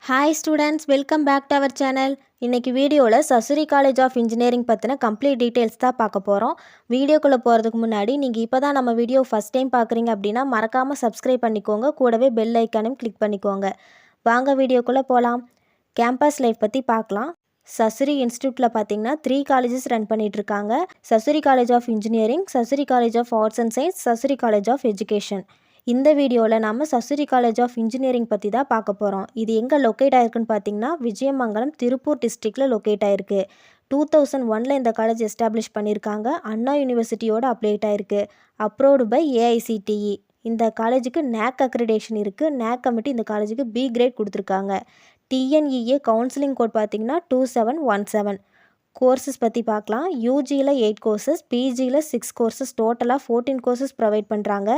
Hi students, welcome back to our channel. இன்னைக்கு வீடியோவில் சசுரி college of engineering பற்றின complete details தான் பார்க்க போகிறோம். வீடியோக்குள்ளே போகிறதுக்கு முன்னாடி நீங்கள் இப்போ தான் நம்ம வீடியோ ஃபஸ்ட் டைம் பார்க்குறீங்க அப்படின்னா மறக்காமல் சப்ஸ்கிரைப் பண்ணிக்கோங்க, கூடவே பெல் ஐக்கானும் கிளிக் பண்ணிக்கோங்க. வாங்க வீடியோக்குள்ளே போகலாம். கேம்பஸ் லைஃப் பற்றி பார்க்கலாம். சசுரி இன்ஸ்டியூட்டில் பார்த்தீங்கன்னா 3 காலேஜஸ் ரன் பண்ணிகிட்ருக்காங்க. Sasurie college of engineering, Sasurie college of arts and science, Sasurie college of education. இந்த வீடியோவில் நாம் சசுரி காலேஜ் ஆஃப் இன்ஜினியரிங் பற்றி தான் பார்க்க போகிறோம். இது எங்கே லொக்கேட் ஆகிருக்குன்னு பார்த்தீங்கன்னா விஜயமங்கலம், திருப்பூர் டிஸ்ட்ரிக்டில் லொக்கேட் ஆகிருக்கு. 2001 இந்த காலேஜ் எஸ்டாப்ளிஷ் பண்ணியிருக்காங்க. அண்ணா யூனிவர்சிட்டியோட அப்டேட் ஆகிருக்கு. Approved by AICTE. இந்த காலேஜுக்கு NAC அக்ரிடேஷன் இருக்குது. NAC கமிட்டி இந்த காலேஜுக்கு B கிரேட் கொடுத்துருக்காங்க. TNEA கவுன்சிலிங் கோட் பார்த்தீங்கன்னா 2717. கோர்சஸ் பற்றி பார்க்கலாம். யூஜியில் 8 கோர்சஸ், பிஜியில் 6 கோர்சஸ், டோட்டலாக 14 கோர்சஸ் ப்ரொவைட் பண்ணுறாங்க.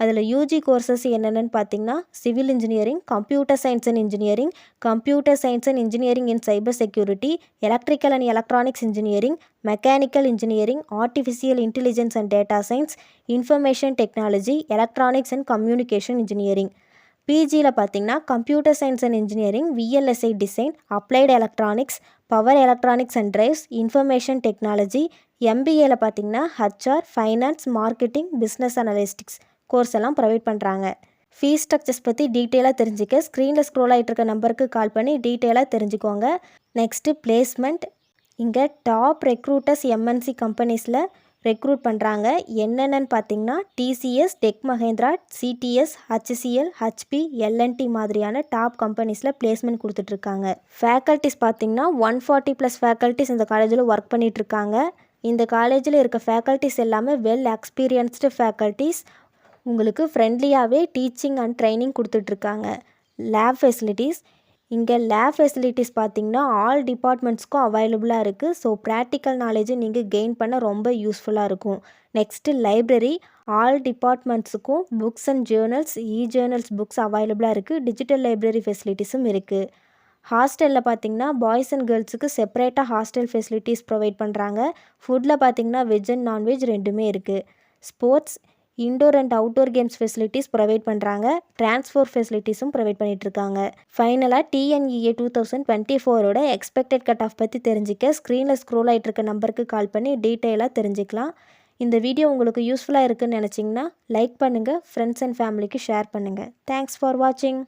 அதில் யூஜி கோர்சஸ் என்னென்னு பார்த்தீங்கன்னா civil engineering, computer science and engineering, computer science and engineering in cyber security, electrical and electronics engineering, mechanical engineering, artificial intelligence and data science, information technology, electronics and communication engineering. பிஜியில் பார்த்தீங்கன்னா computer science and engineering, VLSI design, applied electronics, power electronics and drives, information technology. MBAவில் பார்த்தீங்கன்னா HR, finance, marketing, business analytics course எல்லாம் provide பண்ணுறாங்க. Fees structures பற்றி டீட்டெயிலாக தெரிஞ்சுக்க ஸ்க்ரீனில் ஸ்க்ரோல் ஆகிட்டு இருக்க நம்பருக்கு கால் பண்ணி டீட்டெயிலாக தெரிஞ்சுக்கோங்க. Next placement. இங்கே டாப் ரெக்ரூட்டர்ஸ் MNC கம்பெனிஸில் ரெக்ரூட் பண்ணுறாங்க. என்னென்னு பார்த்தீங்கன்னா TCS, tech Mahindra, CTS, HCL, HP, LNT மாதிரியான டாப் கம்பெனிஸில் பிளேஸ்மெண்ட் கொடுத்துட்ருக்காங்க. ஃபேக்கல்ட்டிஸ் பார்த்தீங்கன்னா 140+ ஃபேக்கல்ட்டிஸ் இந்த காலேஜில் ஒர்க் பண்ணிகிட்ருக்காங்க. இந்த காலேஜில் இருக்க ஃபேக்கல்ட்டிஸ் எல்லாமே வெல் எக்ஸ்பீரியன்ஸ்டு ஃபேக்கல்ட்டிஸ். உங்களுக்கு ஃப்ரெண்ட்லியாகவே டீச்சிங் அண்ட் ட்ரைனிங் கொடுத்துட்ருக்காங்க. Lab facilities. இங்கே லேப் ஃபெசிலிட்டிஸ் பார்த்திங்கன்னா ஆல் டிபார்ட்மெண்ட்ஸ்க்கும் அவைலபிளாக இருக்குது. ஸோ ப்ராக்டிக்கல் நாலேஜை நீங்கள் கெயின் பண்ண ரொம்ப யூஸ்ஃபுல்லாக இருக்கும். Next library. ஆல் டிபார்ட்மெண்ட்ஸுக்கும் books and journals, journals books அவைலபிளாக இருக்குது. டிஜிட்டல் லைப்ரரி ஃபெசிலிட்டிஸும் இருக்குது. ஹாஸ்டலில் பார்த்திங்கன்னா பாய்ஸ் அண்ட் கேர்ள்ஸுக்கு செப்பரேட்டாக ஹாஸ்டல் ஃபெசிலிட்டிஸ் ப்ரொவைட் பண்ணுறாங்க. ஃபுட்டில் பார்த்திங்கன்னா வெஜ் அண்ட் நான்வெஜ் ரெண்டுமே இருக்குது. Sports, indoor and outdoor games facilities provide பண்ணுறாங்க. டிரான்ஸ்போர்ட் ஃபெசிலிட்டிஸும் ப்ரொவைட் பண்ணிகிட்ருக்காங்க. ஃபைனலாக TNEA 2024ஓட எக்ஸ்பெக்டட் கட் ஆஃப் பற்றி தெரிஞ்சிக்க ஸ்க்ரீனில் ஸ்க்ரோல் ஆகிட்டு இருக்க நம்பருக்கு கால் பண்ணி டீட்டெயிலாக தெரிஞ்சுக்கலாம். இந்த வீடியோ உங்களுக்கு யூஸ்ஃபுல்லாக இருக்குதுன்னு நினச்சிங்கன்னா லைக் பண்ணுங்கள், ஃப்ரெண்ட்ஸ் அண்ட் ஃபேமிலிக்கு ஷேர் பண்ணுங்கள். தேங்க்ஸ் ஃபார் வாட்சிங்.